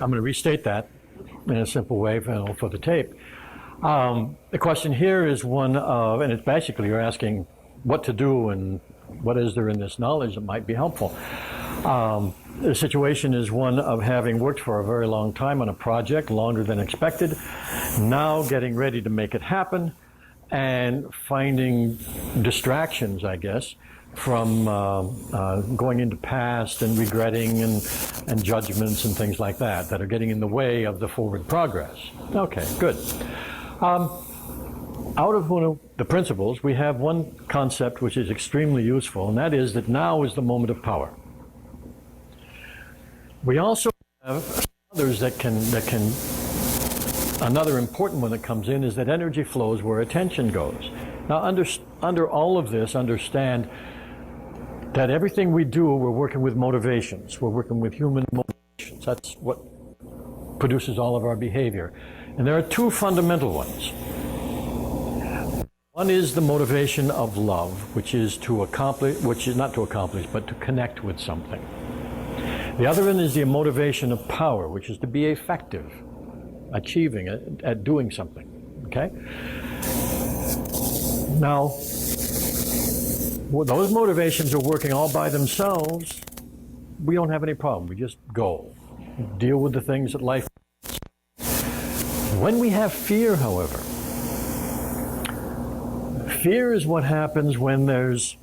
I'm going to restate that in a simple way for the tape. The question here is one of, and it's basically you're asking what to do and what is there in this knowledge that might be helpful. The situation is one of having worked for a very long time on a project, longer than expected, now getting ready to make it happen, and finding distractions, I guess, from going into past and regretting and judgments and things like that are getting in the way of the forward progress. Okay, good. Out of Huna, the principles, we have one concept which is extremely useful, and that is that now is the moment of power. We also have others that can, another important one that comes in is that energy flows where attention goes. Now, under all of this, understand that everything we do, we're working with motivations. We're working with human motivations. That's what produces all of our behavior. And there are two fundamental ones. One is the motivation of love, which is to accomplish, which is not to accomplish, but to connect with something. The other one is the motivation of power, which is to be effective, achieving it, at doing something. Okay? Now, those motivations are working all by themselves. We don't have any problem. We just go. Deal with the things that life. When we have fear, however, fear is what happens when there's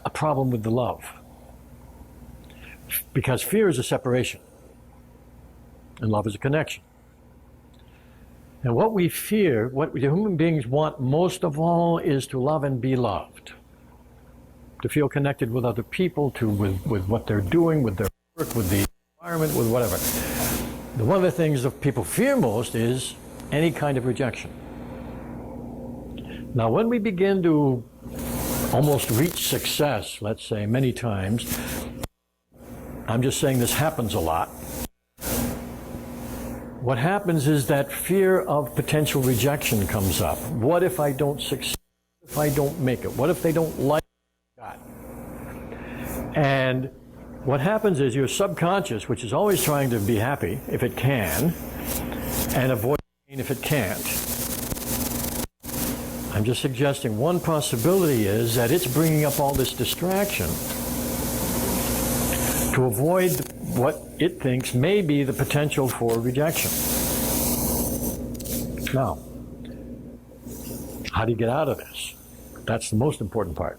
a problem with the love. Because fear is a separation, and love is a connection. And what we fear, what human beings want most of all, is to love and be loved. To feel connected with other people, with what they're doing, with their work, with the environment, with whatever. One of the things that people fear most is any kind of rejection. Now, when we begin to almost reach success, let's say, many times, I'm just saying this happens a lot. What happens is that fear of potential rejection comes up. What if I don't succeed? What if I don't make it? What if they don't like that? And what happens is your subconscious, which is always trying to be happy if it can, and avoid pain if it can't. I'm just suggesting one possibility is that it's bringing up all this distraction to avoid what it thinks may be the potential for rejection. Now, how do you get out of this? That's the most important part.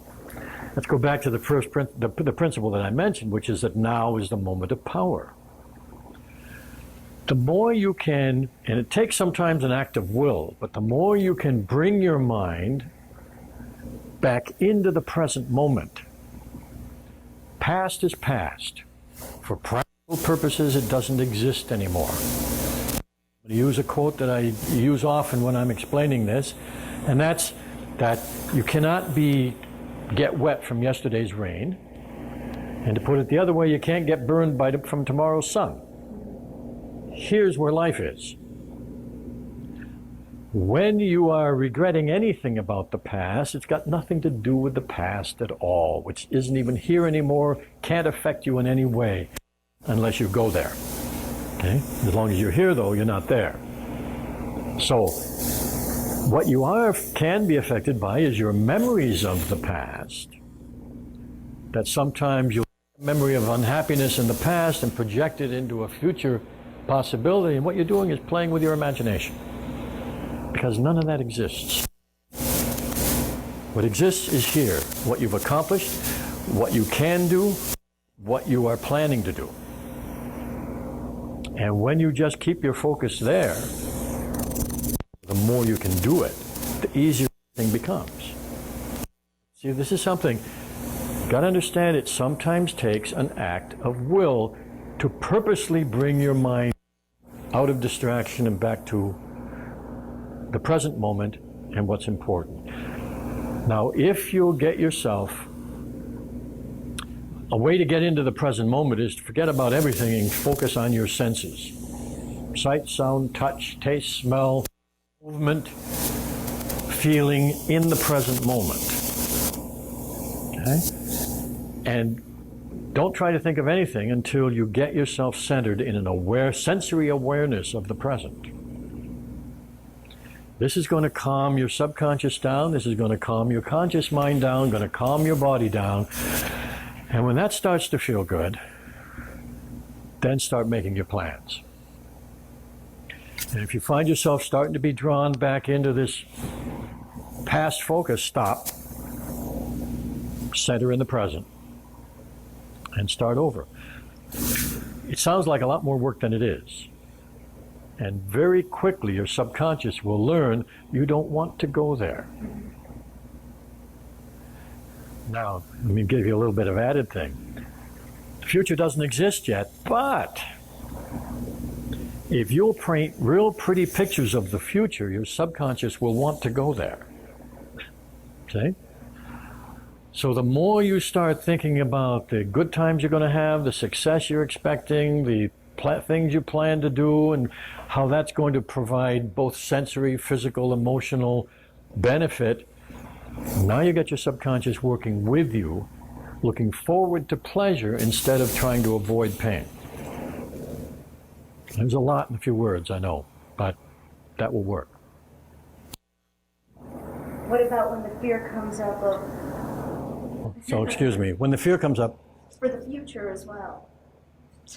Let's go back to the first the principle that I mentioned, which is that now is the moment of power. The more you can, and it takes sometimes an act of will, but the more you can bring your mind back into the present moment. Past is past. For practical purposes, it doesn't exist anymore. I'm going to use a quote that I use often when I'm explaining this, and that's that you cannot get wet from yesterday's rain, and to put it the other way, you can't get burned from tomorrow's sun. Here's where life is. When you are regretting anything about the past, it's got nothing to do with the past at all, which isn't even here anymore, can't affect you in any way unless you go there. Okay? As long as you're here, though, you're not there. So, what you can be affected by is your memories of the past. That sometimes you'll have a memory of unhappiness in the past and project it into a future possibility, and what you're doing is playing with your imagination. Because none of that exists. What exists is here. What you've accomplished, what you can do, what you are planning to do. And when you just keep your focus there, the more you can do it, the easier the thing becomes. See, this is something, you've got to understand, it sometimes takes an act of will to purposely bring your mind out of distraction and back to the present moment and what's important. Now, if you'll get yourself, a way to get into the present moment is to forget about everything and focus on your senses. Sight, sound, touch, taste, smell, movement, feeling in the present moment. Okay? And Don't try to think of anything until you get yourself centered in an sensory awareness of the present. This is going to calm your subconscious down. This is going to calm your conscious mind down, going to calm your body down. And when that starts to feel good, then start making your plans. And if you find yourself starting to be drawn back into this past focus, stop, center in the present, and start over. It sounds like a lot more work than it is. And very quickly your subconscious will learn you don't want to go there. Now, let me give you a little bit of added thing. The future doesn't exist yet, but if you'll paint real pretty pictures of the future, your subconscious will want to go there. See? So the more you start thinking about the good times you're going to have, the success you're expecting, the things you plan to do, and how that's going to provide both sensory, physical, emotional benefit, now you get your subconscious working with you, looking forward to pleasure instead of trying to avoid pain. There's a lot in a few words, I know, but that will work. What about when the fear comes up of... So, excuse me, when the fear comes up... For the future as well.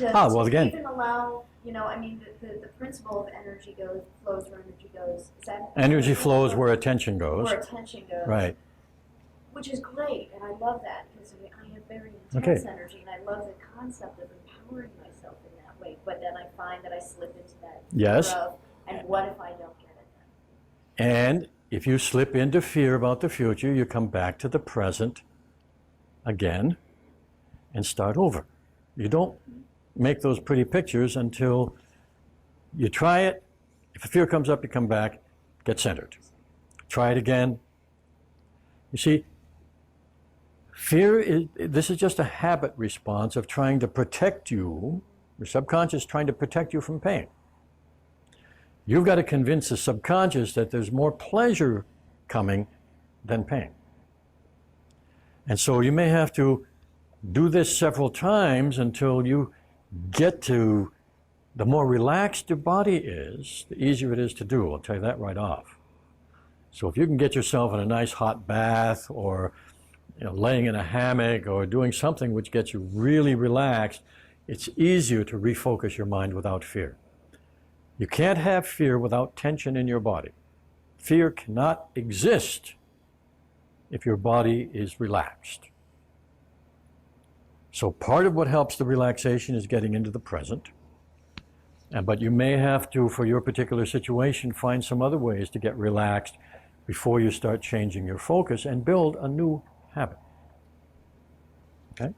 Again... Even allow, I mean, the principle of energy flows where energy goes. Is that... Energy flows where attention goes. Where attention goes. Right. Which is great, and I love that, because I have very intense energy, and I love the concept of empowering myself in that way. But then I find that I slip into that yes. fear of, and what if I don't get it then? And if you slip into fear about the future, you come back to the present again and start over. You don't make those pretty pictures until you try it. If the fear comes up, you come back, get centered. Try it again. You see, this is just a habit response of trying to protect you, your subconscious trying to protect you from pain. You've got to convince the subconscious that there's more pleasure coming than pain. And so you may have to do this several times until you get to the more relaxed your body is, the easier it is to do. I'll tell you that right off. So if you can get yourself in a nice hot bath, or laying in a hammock, or doing something which gets you really relaxed, it's easier to refocus your mind without fear. You can't have fear without tension in your body. Fear cannot exist if your body is relaxed. So part of what helps the relaxation is getting into the present. But you may have to, for your particular situation, find some other ways to get relaxed before you start changing your focus and build a new habit. Okay?